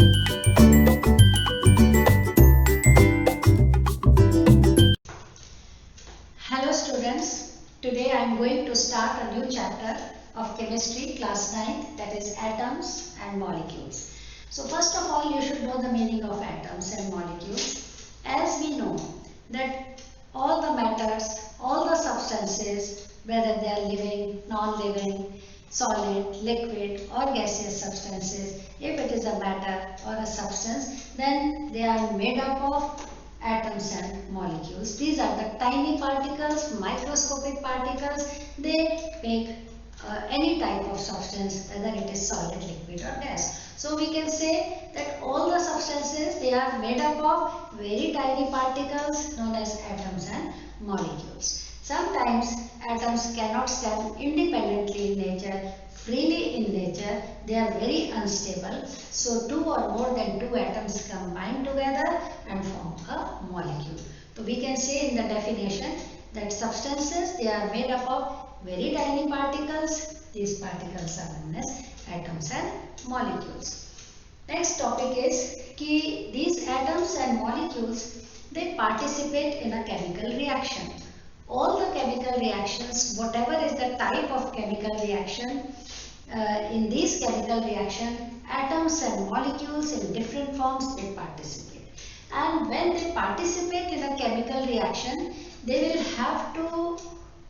Hello students, today I am going to start a new chapter of chemistry class 9, that is atoms and molecules. So first of all you should know the meaning of atoms and molecules. As we know that all the matters, all the substances, whether they are living, non-living, solid, liquid or gaseous substances, if it is a matter or a substance, then they are made up of atoms and molecules. These are the tiny particles, microscopic particles. They make any type of substance, whether it is solid, liquid or gas. So we can say that all the substances, they are made up of very tiny particles known as atoms and molecules. Sometimes atoms cannot stand independently in nature, freely in nature. They are very unstable. So two or more than two atoms combine together and form a molecule. So we can say in the definition that substances, they are made up of very tiny particles. These particles are known as atoms and molecules. Next topic is कि these atoms and molecules, they participate in a chemical reaction. All the chemical reactions, whatever is the type of chemical reaction, in these chemical reaction, atoms and molecules in different forms, they participate. And when they participate in a chemical reaction, they will have to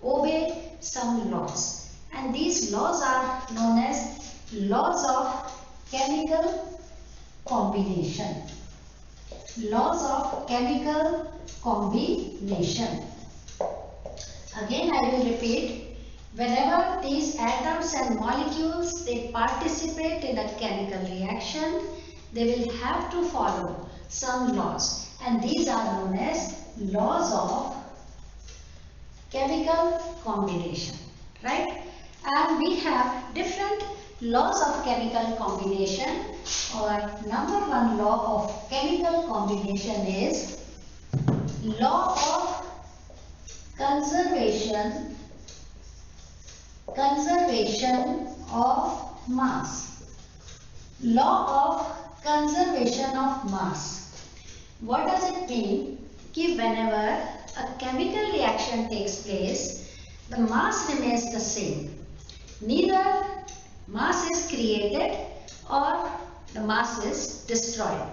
obey some laws. And these laws are known as laws of chemical combination. Laws of chemical combination. Again I will repeat, whenever these atoms and molecules, they participate in a chemical reaction, they will have to follow some laws, and these are known as laws of chemical combination, right? And we have different laws of chemical combination. Or number one law of chemical combination is law of conservation of mass. Law of conservation of mass. What does it mean? कि whenever a chemical reaction takes place, the mass remains the same. Neither mass is created or the mass is destroyed.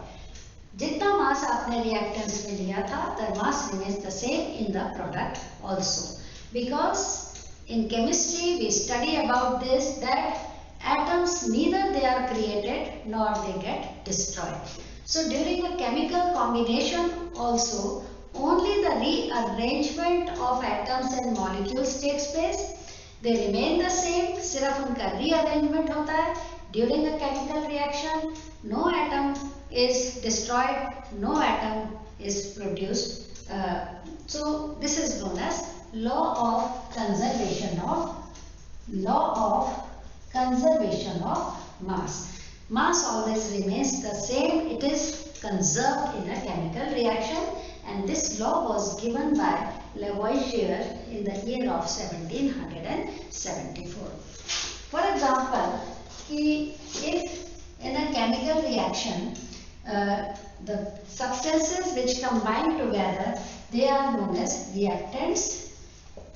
जितना मास आपने reactants में लिया था, the mass remains the same in the product also. Because in chemistry we study about this, that atoms, neither they are created nor they get destroyed. So during a chemical combination also, only the rearrangement of atoms and molecules takes place. They remain the same, सिर्फ उनका rearrangement होता है. During a chemical reaction, no atom is destroyed, no atom is produced. So this is known as law of conservation of mass. Mass always remains the same. It is conserved in a chemical reaction, and this law was given by Lavoisier in the year of 1774. For example, if in a chemical reaction the substances which combine together, they are known as reactants,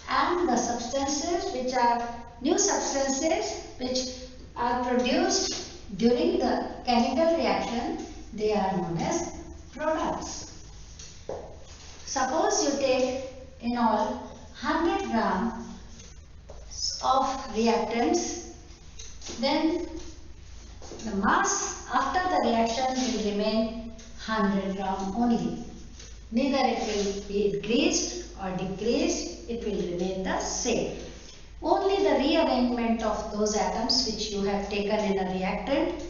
and the substances which are new substances which are produced during the chemical reaction, they are known as products. Suppose you take in all 100 grams of reactants, then the mass after the reaction will remain 100 gram only. Neither it will be increased or decreased, it will remain the same. Only the rearrangement of those atoms which you have taken in a reactant,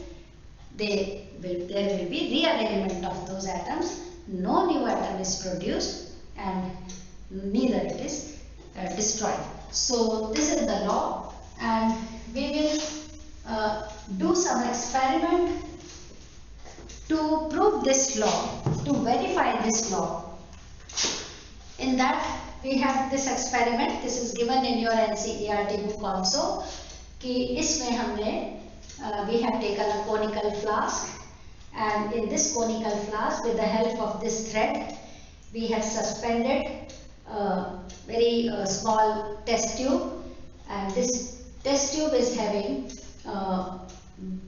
there will be rearrangement of those atoms. No new atom is produced and neither it is destroyed. So this is the law, and we will do some experiment to prove this law, to verify this law. In that we have this experiment. This is given in your NCERT book also. कि इसमें हमने we have taken a conical flask and in this conical flask, with the help of this thread, we have suspended a very small test tube, and this test tube is having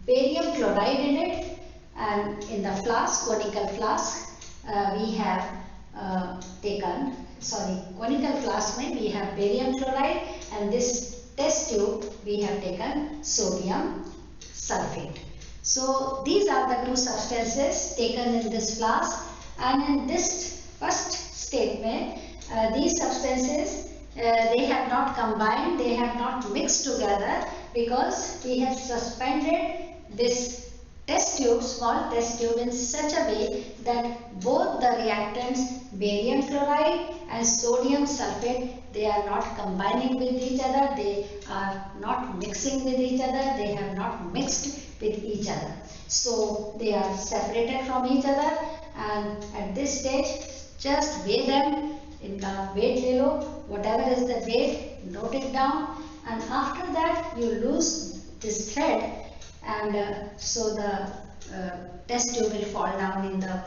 barium chloride in it, and in the flask, conical flask, we have conical flask mein we have barium chloride, and this test tube we have taken sodium sulfate. So these are the two substances taken in this flask, and in this first statement, these substances they have not combined, they have not mixed together, because we have suspended this test tube, small test tube, in such a way that both the reactants barium chloride and sodium sulfate, they are not combining with each other, they are not mixing with each other, they have not mixed with each other. So they are separated from each other, and at this stage just weigh them. इनका weight ले लो, whatever is the weight, note it down, and after that you lose this thread, and so the test tube will fall down in the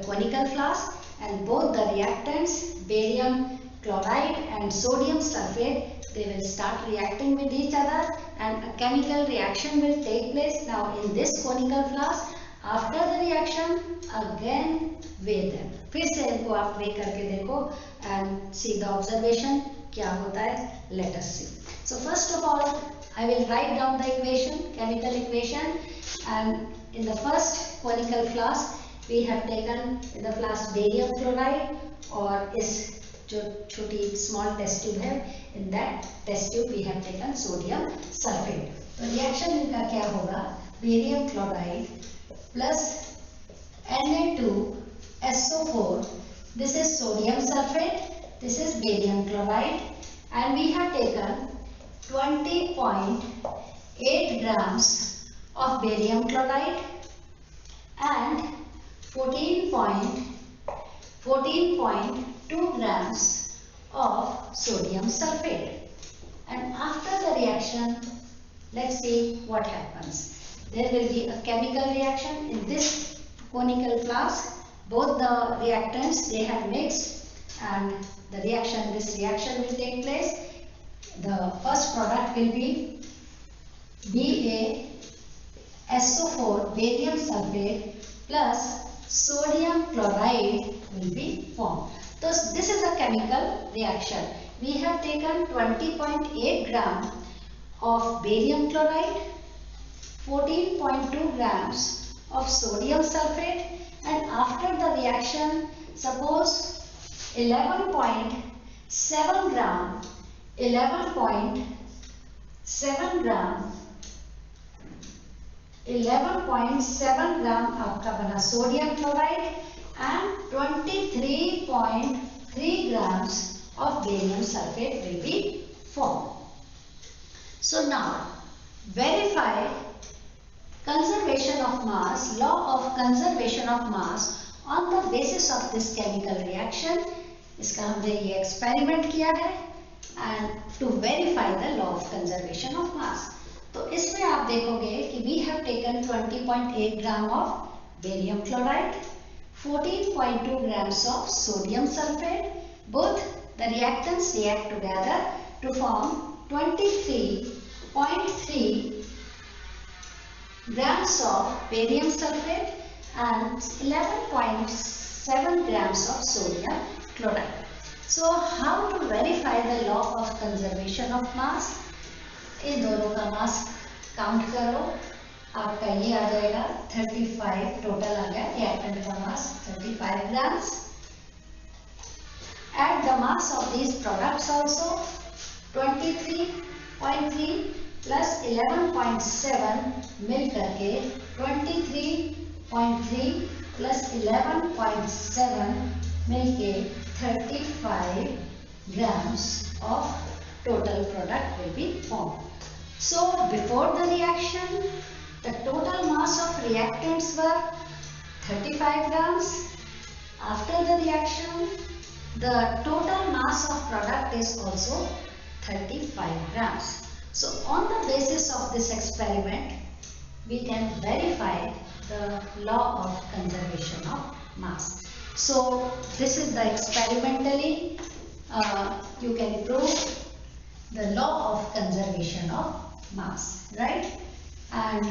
conical flask, and both the reactants barium chloride and sodium sulfate, they will start reacting with each other, and a chemical reaction will take place. Now in this conical flask, after the reaction again weigh them. फिर से इनको आप weigh करके देखो and see the observation क्या होता है. Let us see. So first of all, I will write down the equation, chemical equation, and in the first conical flask we have taken in the flask barium chloride, और इस जो छोटी small test tube है, in that test tube we have taken sodium sulfate. तो reaction इनका क्या होगा? Barium chloride plus Na2SO4, this is sodium sulfate, this is barium chloride, and we have taken 20.8 grams of barium chloride and 14.2 grams of sodium sulfate. And after the reaction, let's see what happens. There will be a chemical reaction in this conical flask. Both the reactants, they have mixed, and the reaction, this reaction will take place. The first product will be BaSO4 barium sulfate plus sodium chloride will be formed. So this is a chemical reaction. We have taken 20.8 gram of barium chloride, 14.2 grams of sodium sulfate, and after the reaction, suppose 11.7 gram आपका बना sodium chloride and 23.3 grams of barium sulfate will be formed. So now verify conservation of mass, law of conservation of mass on the basis of this chemical reaction. इसका हमने ये experiment किया है, and to verify the law of conservation of mass. तो इसमें आप देखोगे कि we have taken 20.8 gram of barium chloride, 14.2 grams of sodium sulfate. Both the reactants react together to form 23.3 grams of barium sulfate and 11.7 grams of sodium chloride. So how to verify the law of conservation of mass? इन दोनों का मास count करो, आपका ये आ जाएगा 35, total आ गया reactant का मास 35 grams. Add the mass of these products also, 23.3 plus 11.7 मिल करके 23.3 plus 11.7 मिल के 35 grams of total product will be formed. So before the reaction, the total mass of reactants were 35 grams. After the reaction, the total mass of product is also 35 grams. So on the basis of this experiment, we can verify the law of conservation of mass. So this is the experimentally you can prove the law of conservation of mass, right? And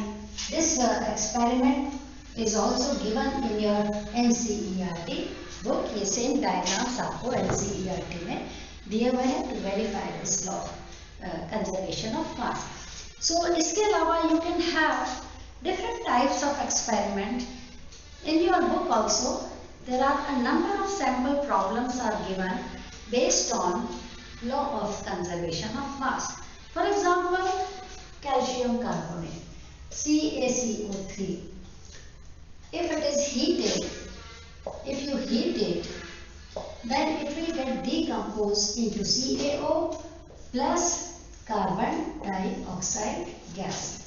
this experiment is also given in your NCERT book. ये same diagrams आपको NCERT में दिए हुए हैं to verify this law of conservation of mass. So इसके अलावा you can have different types of experiment. In your book also there are a number of sample problems are given based on law of conservation of mass. For example, calcium carbonate, CaCO3. If it is heated, if you heat it, then it will get decomposed into CaO plus carbon dioxide gas.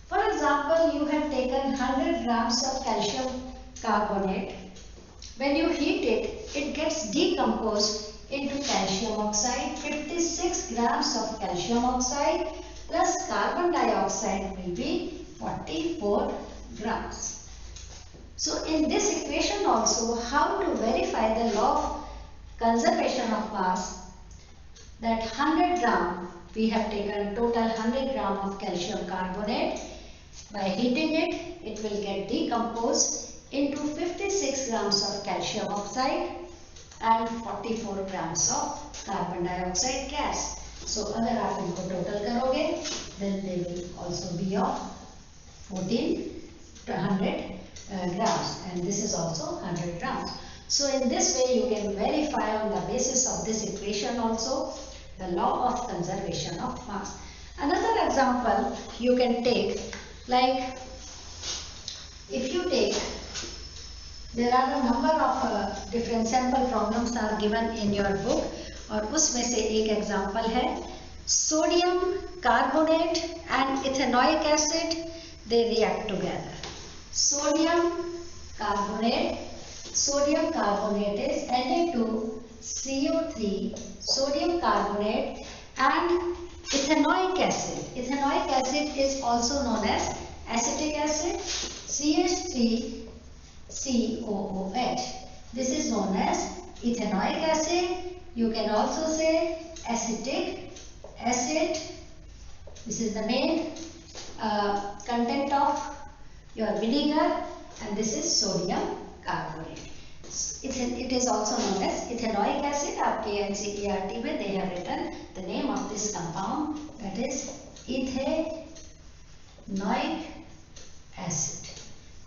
For example, you have taken 100 grams of calcium carbonate. When you heat it, it gets decomposed into calcium oxide. 56 grams of calcium oxide plus carbon dioxide will be 44 grams. So in this equation also, how to verify the law of conservation of mass, that 100 gram, we have taken total 100 gram of calcium carbonate. By heating it, it will get decomposed into 56 grams of calcium oxide and 44 grams of carbon dioxide gas. So अगर आप इनको total करोगे, then they will also be of 1400 grams, and this is also 100 grams. So in this way you can verify on the basis of this equation also the law of conservation of mass. Another example you can take, like if you take, there are a number of different sample problems are given in your book, और उसमें से एक example है sodium carbonate and ethanoic acid, they react together. Sodium carbonate is Na2CO3, sodium carbonate and ethanoic acid. Ethanoic acid is also known as acetic acid, CH3COOH. This is known as ethanoic acid. You can also say acetic acid. This is the main content of your vinegar, and this is sodium carbonate. It is also known as ethanoic acid. आपके NCERT में they have written the name of this compound, that is ethanoic acid.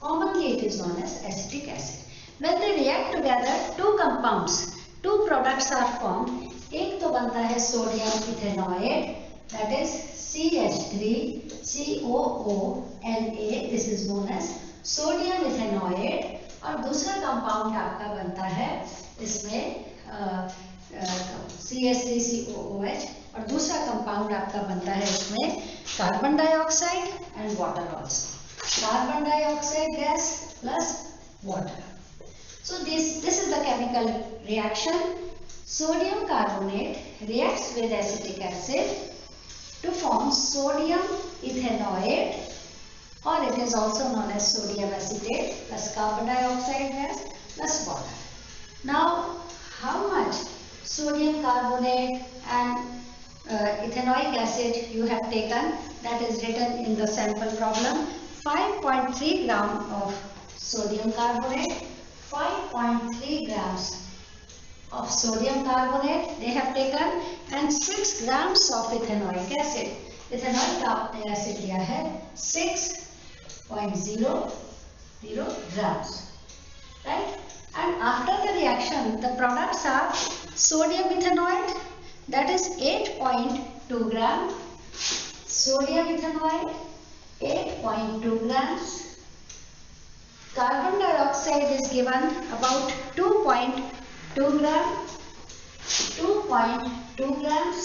Commonly it is known as acetic acid. When they react together, two compounds, two products are formed. एक तो बनता है sodium ethanoate, that is CH3COONA, this is known as sodium ethanoate, और दूसरा compound आपका बनता है इसमें CH3COOH, और दूसरा कंपाउंड आपका बनता है इसमें carbon dioxide and water also, carbon dioxide gas plus water. So this is the chemical reaction. Sodium carbonate reacts with acetic acid to form sodium ethanoate, or it is also known as sodium acetate plus carbon dioxide gas plus water. Now, how much sodium carbonate and ethanoic acid you have taken, that is written in the sample problem. 5.3 gram of sodium carbonate, 5.3 grams of sodium carbonate they have taken, and 6 grams of ethanoic acid. Ethanoic acid लिया है 6.00 grams, right? And after the reaction, the products are sodium ethanoate, that is 8.2 gram, sodium ethanoate 8.2 grams, carbon dioxide is given about 2.2 grams,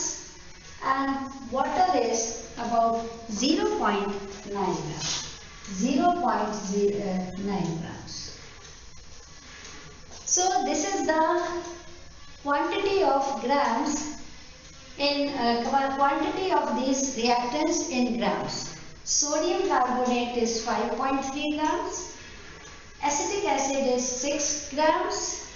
and water is about 0.9 grams. 0.09 grams. So this is the quantity of grams in quantity of these reactants in grams. Sodium carbonate is 5.3 grams. Acetic acid is 6 grams.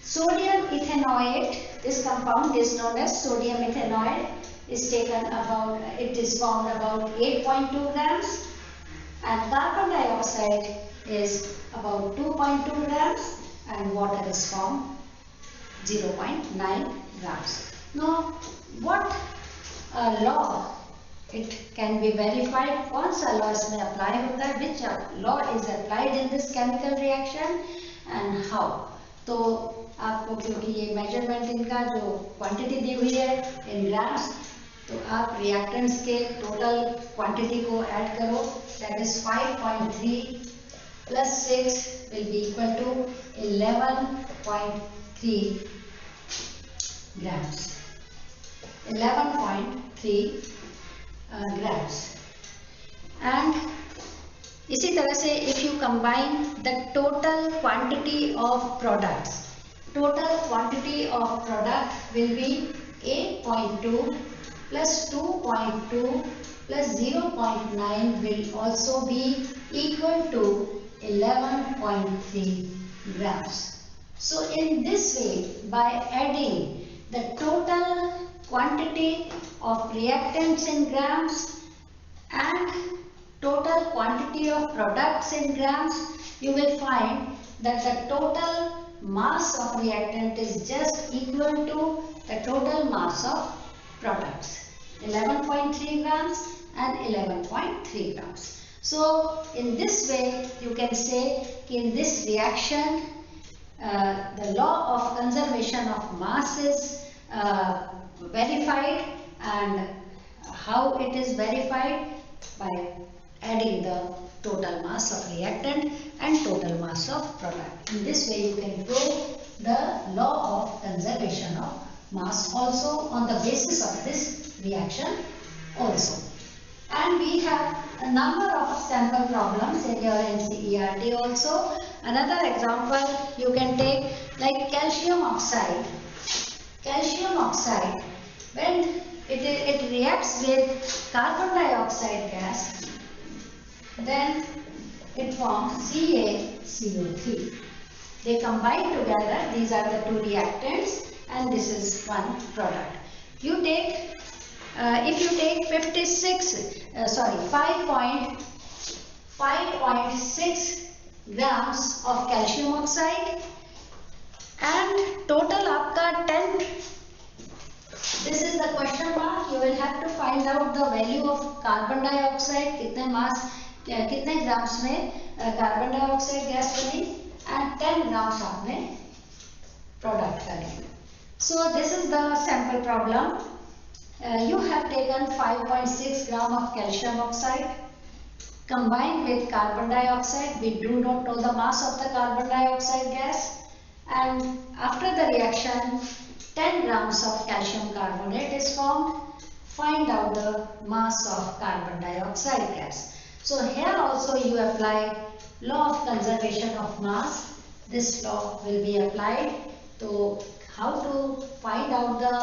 Sodium ethanoate, this compound is known as sodium ethanoate, is taken about, it is formed about 8.2 grams, and carbon dioxide is about 2.2 grams, and water is formed 0.9 grams. Now, what law it can be verified? कौन सा law इसमें apply होता है? Which law is applied in this chemical reaction and how? तो आपको क्योंकि ये measurement इनका जो क्वांटिटी दी हुई है इन ग्राम्स, तो आप रिएक्टेंट्स के टोटल क्वांटिटी को ऐड करो, that is 5.3 plus 6 will be equal to 11.3 grams. 11.3 grams. And इसी तरह से if you combine the total quantity of products, total quantity of product will be 8.2 plus 2.2 plus 0.9 will also be equal to 11.3 grams. So in this way, by adding the total quantity of reactants in grams and total quantity of products in grams, you will find that the total mass of reactant is just equal to the total mass of products, 11.3 grams and 11.3 grams. So in this way you can say in this reaction the law of conservation of mass is verified. And how it is verified? By adding the total mass of reactant and total mass of product. In this way you can prove the law of conservation of mass also on the basis of this reaction also. And we have a number of sample problems in your NCERT also. Another example you can take like calcium oxide. Calcium oxide, when it reacts with carbon dioxide gas, then it forms CaCO3. They combine together, these are the two reactants and this is one product. You take, if you take 5.6 grams of calcium oxide and total आपका 10, this is the question mark, you will have to find out the value of carbon dioxide, कितने मास, कितने grams में carbon dioxide gas बनी and 10 grams आपने product करें. So this is the sample problem. You have taken 5.6 gram of calcium oxide combined with carbon dioxide. We do not know the mass of the carbon dioxide gas, and after the reaction 10 grams of calcium carbonate is formed. Find out the mass of carbon dioxide gas. So here also you apply law of conservation of mass. This law will be applied. So how to find out the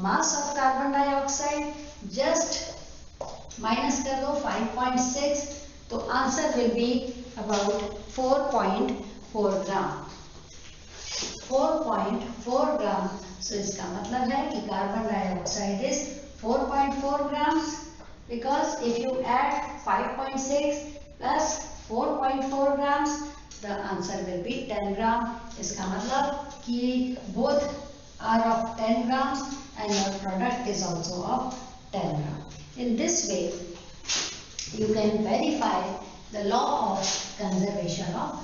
mass of carbon dioxide? Just minus कर दो 5.6, तो answer will be about 4.4 gram. 4.4 gram. So इसका मतलब है कि carbon dioxide is 4.4 grams, because if you add 5.6 plus 4.4 grams, the answer will be 10 gram. इसका मतलब कि both are of 10 grams and your product is also of 10 grams. In this way, you can verify the law of conservation of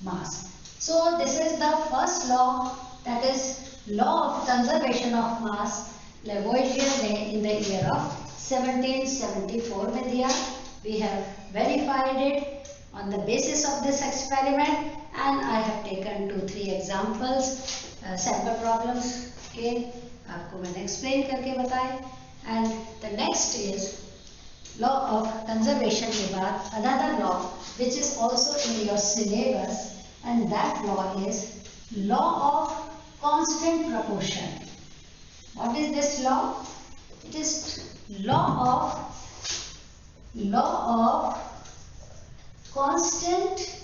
mass. So this is the first law, that is law of conservation of mass. Lavoisier ने in the year of 1774 में दिया. We have verified it on the basis of this experiment, and I have taken 2-3 examples, sample problems के आपको मैंने explain करके बताए. And the next is law of conservation के बाद another law which is also in your syllabus, and that law is law of constant proportion. What is this law? It is law of law of constant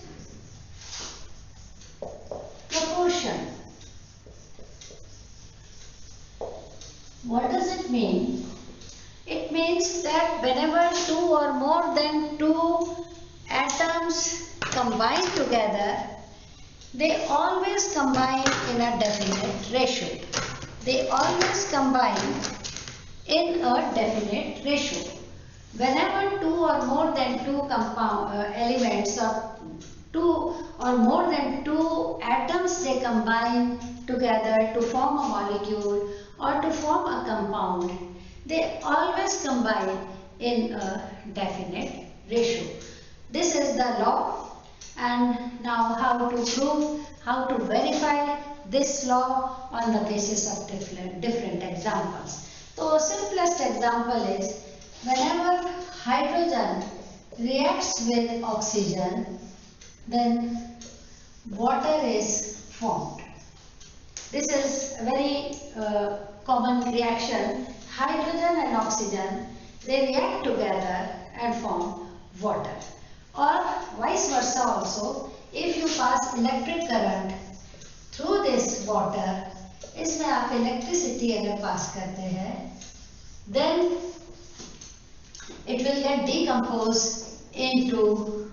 proportion. What does it mean? It means that whenever two or more than two atoms combine together, they always combine in a definite ratio. They always combine in a definite ratio. Whenever two or more than two elements or two or more than two atoms they combine together to form a molecule or to form a compound, they always combine in a definite ratio. This is the law, and now how to prove, how to verify this law on the basis of different examples. So simplest example is whenever hydrogen reacts with oxygen, then water is formed. This is a very common reaction. Hydrogen and oxygen, they react together and form water. Or vice versa also, if you pass electric current through this water, इसमें आप electricity अगर pass करते हैं, then it will get decomposed into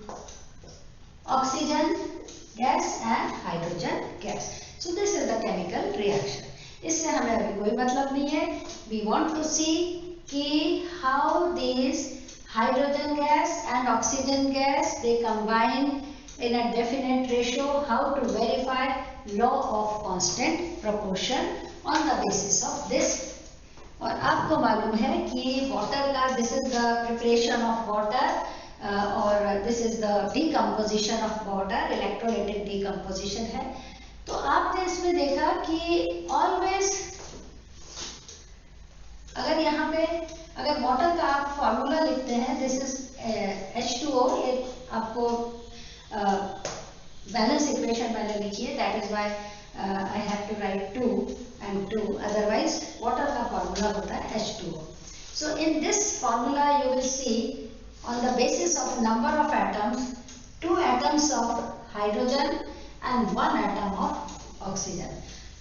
oxygen gas and hydrogen gas. So this is the chemical reaction. इससे हमें अभी कोई मतलब नहीं है. We want to see कि how these hydrogen gas and oxygen gas they combine in a definite ratio. How to verify law of constant proportion on the basis of this. और आपको मालूम है कि water का this is the preparation of water और this is the decomposition of water, electrolytic decomposition है. तो आपने इसमें देखा कि ऑलवेज अगर यहाँ पे अगर वाटर का आप फॉर्मूला लिखते हैं, दिस इज H2O, ये आपको बैलेंस इक्वेशन मैंने लिखी है, that is why I have to write 2 and 2, otherwise water का फॉर्मूला होता है H2O. So in this formula you will see on the basis of number of atoms, 2 atoms of hydrogen and 1 atom of oxygen.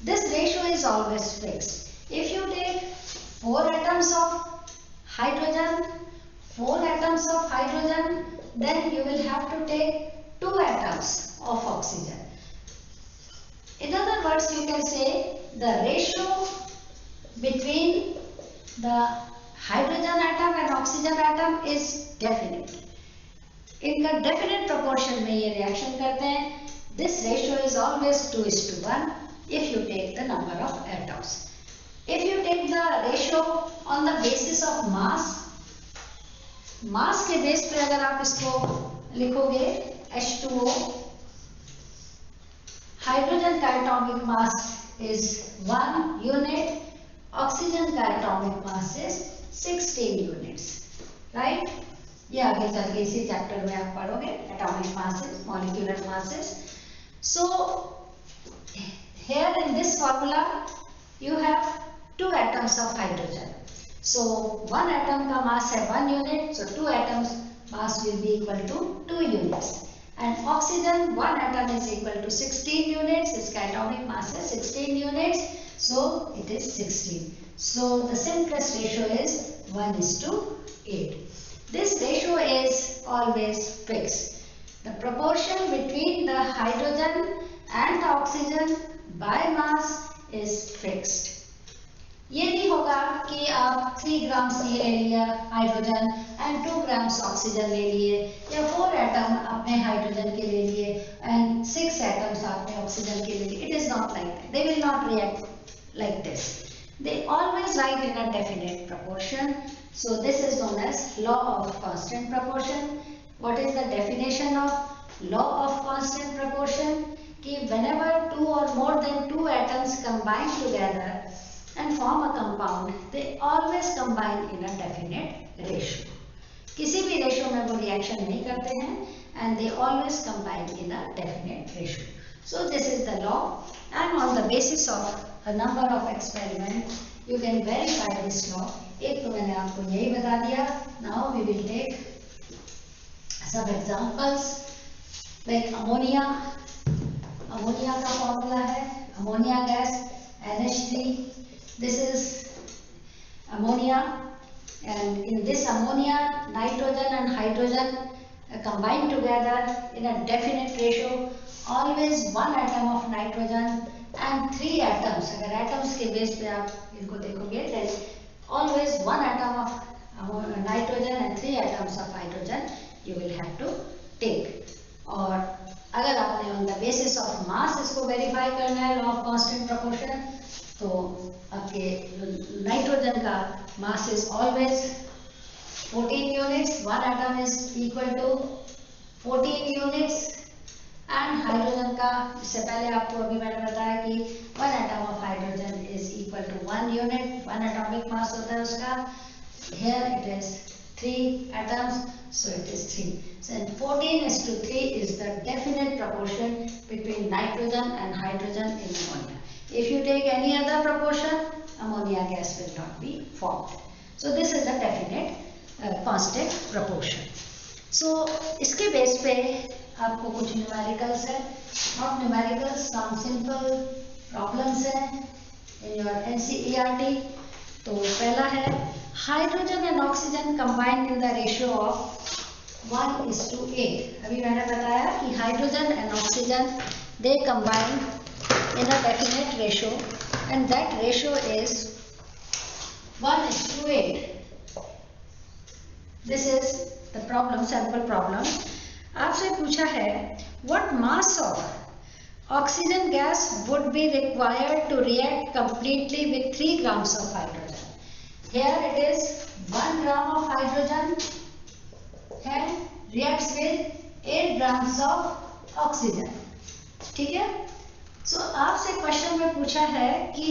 This ratio is always fixed. If you take 4 atoms of hydrogen, 4 atoms of hydrogen, then you will have to take 2 atoms of oxygen. In other words, you can say the ratio between the hydrogen atom and oxygen atom is definite. इनका definite proportion में ये reaction करते हैं. This ratio is always 2:1 if you take the number of atoms. If you take the ratio on the basis of mass, mass के base पे अगर आप इसको लिखोगे H2O, hydrogen का atomic mass is 1 unit, oxygen का atomic mass is 16 units, right? ये आगे चल के इसी चैप्टर में आप पढ़ोगे atomic masses, molecular masses. So here in this formula you have 2 atoms of hydrogen. So 1 atom का mass है 1 unit, so 2 atoms mass will be equal to 2 units. And oxygen 1 atom is equal to 16 units. इसका atomic mass है 16 units, so it is 16. So the simplest ratio is 1:8. This ratio is always fixed. The proportion between the hydrogen and the oxygen by mass is fixed. ये नहीं होगा कि आप 3 grams ये ले लिया हाइड्रोजन and 2 grams ऑक्सीजन ले लिए, या 4 एटम आपने हाइड्रोजन के ले लिए and 6 atoms आपने ऑक्सीजन के ले लिए. It is not like that. They will not react like this. They always write in a definite proportion. So this is known as law of constant proportion. What is the definition of law of constant proportion? कि whenever 2 or more than 2 atoms combine together and form a compound, they always combine in a definite ratio. किसी भी ratio में वो reaction नहीं करते हैं and they always combine in a definite ratio. So this is the law, and on the basis of a number of experiments you can verify this law. एक तो मैंने आपको यही बता दिया. Now we will take some examples like ammonia. Ammonia का formula है ammonia gas NH3. This is ammonia, and in this ammonia nitrogen and hydrogen combine together in a definite ratio. Always one atom of nitrogen and 3 atoms. अगर atoms के base पे आप इनको देखोगे then always one atom of nitrogen and 3 atoms of hydrogen you will have to take. और अगर आपने on the basis of mass इसको वेरीफाई करना है लॉ ऑफ कांस्टेंट प्रोपोर्शन, तो आपके नाइट्रोजन का mass is always 14 units, one atom is equal to 14 units, and hydrogen का इससे पहले आपको अभी मैंने बताया कि one atom of hydrogen is equal to 1 unit, one atomic mass होता है उसका. Here it is 3 atoms, so it is 3. So 14:3 is the definite proportion between nitrogen and hydrogen in ammonia. If you take any other proportion, ammonia gas will not be formed. So this is a definite constant proportion. So इसके base पे आपको कुछ numericals है, not numericals, some simple problems है in your NCERT. तो पहला है hydrogen and oxygen combined in the ratio of 1:8. अभी मैंने बताया कि hydrogen and oxygen they combine in a definite ratio and that ratio is 1:8. This is the problem, sample problem. आपसे पूछा है what mass of oxygen gas would be required to react completely with 3 grams of hydrogen. Here it is 1 gram of hydrogen and reacts with 8 grams of oxygen. ठीक है? So आपसे question में पूछा है कि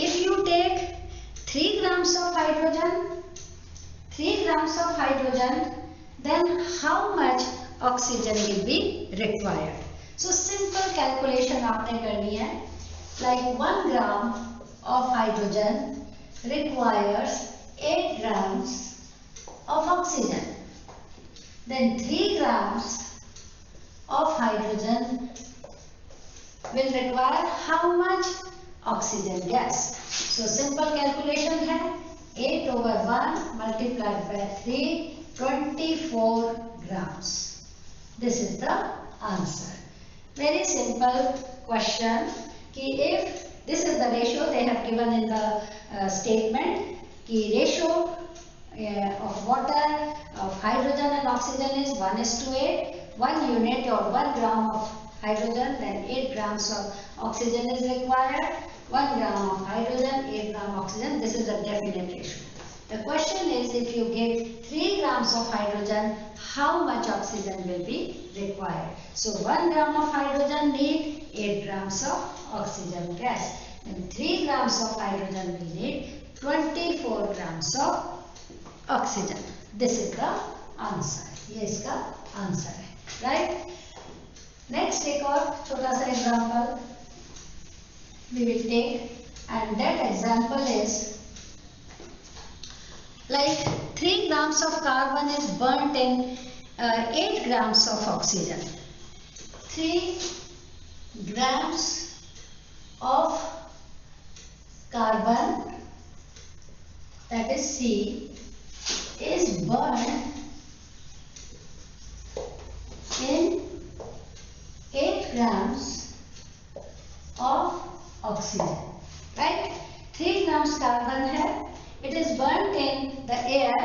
if you take 3 grams of hydrogen, then how much oxygen will be required? So simple calculation आपने करनी है. Like 1 gram of hydrogen requires 8 grams of oxygen. Then 3 grams of hydrogen will require how much oxygen gas? So simple calculation है 8 over 1 multiplied by 3, 24 grams. This is the answer. Very simple question. कि if this is the ratio they have given in the statement, कि ratio of water, of hydrogen and oxygen is 1:8. 1 unit or 1 gram of hydrogen, then 8 grams of oxygen is required. 1 gram of hydrogen, 8 gram oxygen. This is a definite ratio. The question is, if you give 3 grams of hydrogen, how much oxygen will be required? So 1 gram of hydrogen need 8 grams of oxygen gas. And 3 grams of hydrogen will need 24 grams of oxygen. This is the answer. ये इसका answer है, right? Next एक और छोटा सा example we will take, and that example is like 3 grams of carbon is burnt in 8 grams of oxygen. 3 grams of carbon, that is C, is burned in 8 grams of oxygen, right? 3 grams carbon है, it is burnt in the air,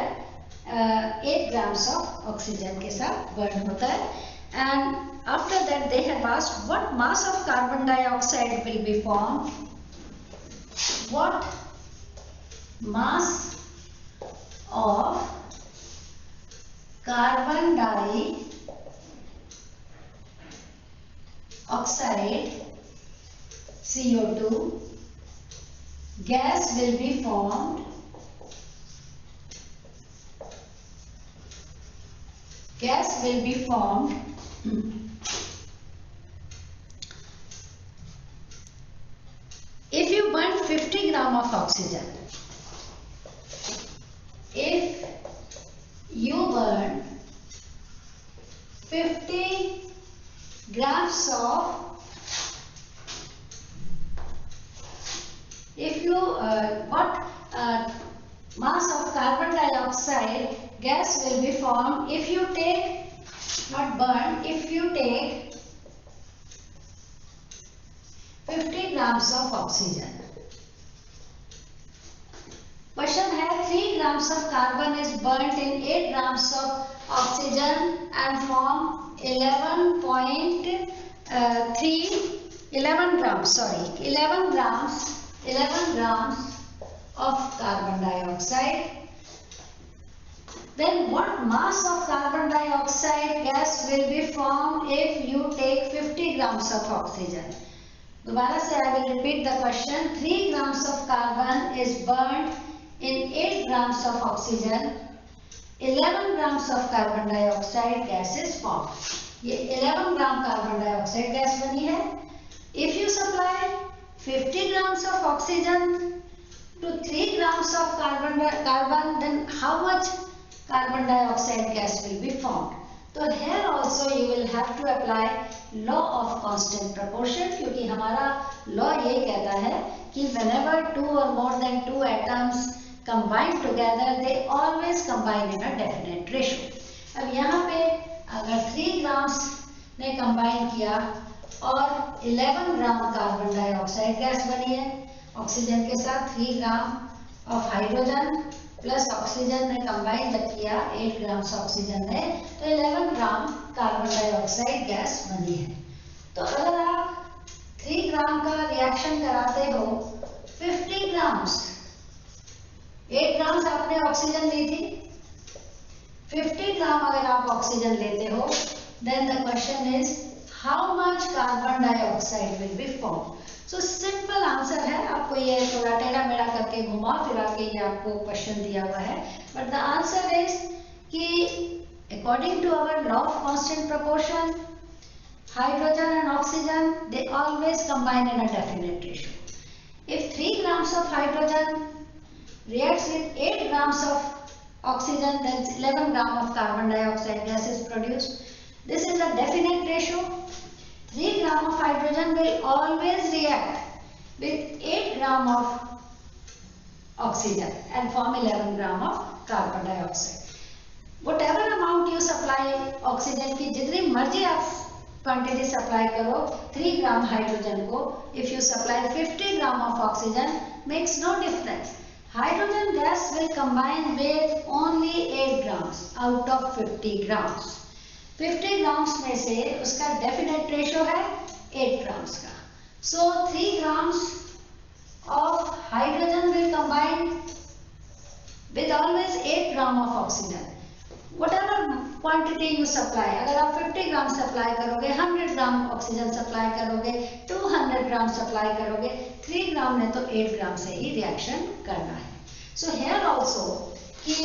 8 grams of oxygen के साथ burn होता है, and after that they have asked what mass of carbon dioxide will be formed. What mass of carbon dioxide CO2 gas will be formed if you burn 50 gram of oxygen. If you burn grams of, if you what mass of carbon dioxide gas will be formed if you take, not burn, if you take 50 grams of oxygen. Question है 3 grams of carbon is burnt in 8 grams of oxygen and form 11 grams of carbon dioxide. Then what mass of carbon dioxide gas will be formed if you take 50 grams of oxygen? दोबारा से I will repeat the question. 3 grams of carbon is burnt in 8 grams of oxygen. 11 grams of carbon dioxide gas is formed. ये 11 gram carbon dioxide gas बनी है. If you supply 50 grams of oxygen to 3 grams of carbon, then how much carbon dioxide gas will be formed? So here also you will have to apply law of constant proportion, क्योंकि हमारा law ये कहता है कि whenever 2 or more than 2 atoms combine together, they always combine in a definite ratio. अब यहाँ पे अगर 3 grams ने combine किया और 11 ग्राम कार्बन डाइऑक्साइड गैस बनी है, ऑक्सीजन के साथ 3 gram of hydrogen plus oxygen ने कंबाइन जब किया 8 ग्राम ऑक्सीजन ने, तो 11 ग्राम कार्बन डाइऑक्साइड गैस बनी है. तो अगर आप 3 ग्राम का रिएक्शन कराते हो 50 ग्राम्स, 8 ग्राम्स आपने ऑक्सीजन ली थी, 50 ग्राम अगर आप ऑक्सीजन लेते हो, then the question is how much carbon dioxide will be formed. So simple answer है. आपको ये थोड़ा टेढ़ा मेढ़ा करके घुमा फिरा के ये आपको क्वेश्चन दिया हुआ है, but the answer is कि according to our law of constant proportion, hydrogen and oxygen they always combine in a definite ratio. If 3 grams of hydrogen reacts with 8 grams of oxygen, then 11 gram of carbon dioxide gas is produced. This is a definite ratio. 3 gram of hydrogen will always react with 8 gram of oxygen and form 11 gram of carbon dioxide. Whatever amount you supply oxygen की जितनी मर्जी आप quantity supply करो 3 gram hydrogen को, if you supply 50 gram of oxygen makes no difference. Hydrogen gas will combine with only 8 grams out of 50 grams. 50 grams में से उसका definite ratio है 8 grams का. So 3 grams of hydrogen will combine with always 8 gram of oxygen. Whatever quantity you supply, अगर आप 50 ग्राम supply करोगे, 100 gram oxygen supply करोगे, 200 ग्राम supply करोगे, 3 ग्राम ने तो 8 ग्राम से ही रिएक्शन करना है. सो हेयर ऑल्सो कि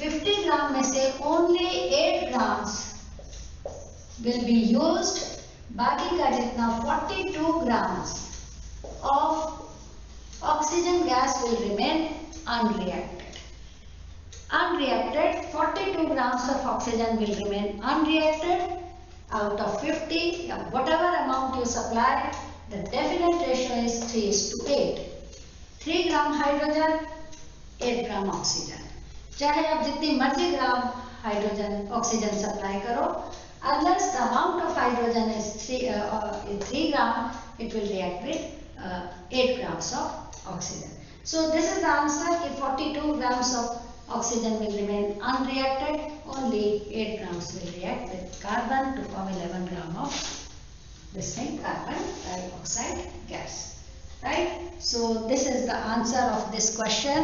50 ग्राम में से only 8 grams will be used, बाकी का जितना 42 grams of oxygen gas will remain unreacted. Unreacted, 42 grams of oxygen will remain unreacted out of 50. Whatever amount you supply, the definite ratio is 3:8. 3 gram hydrogen, 8 gram oxygen. चाहे आप जितनी मर्जी gram hydrogen oxygen supply करो, unless the amount of hydrogen is 3 gram, it will react with 8 grams of oxygen. So this is the answer. If 42 grams of oxygen will remain unreacted, only 8 grams will react with carbon to form 11 gram of this thing, carbon dioxide gas. Right? So this is the answer of this question,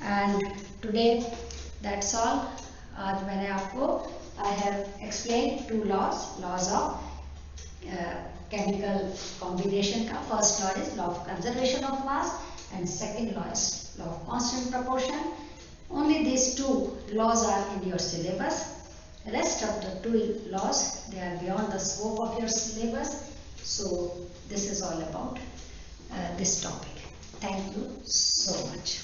and today that's all. आज मैंने आपको I have explained 2 laws of chemical combination का. First law is law of conservation of mass, and second law is law of constant proportion. Only these 2 laws are in your syllabus. Rest of the 2 laws, they are beyond the scope of your syllabus. So this is all about this topic. Thank you so much.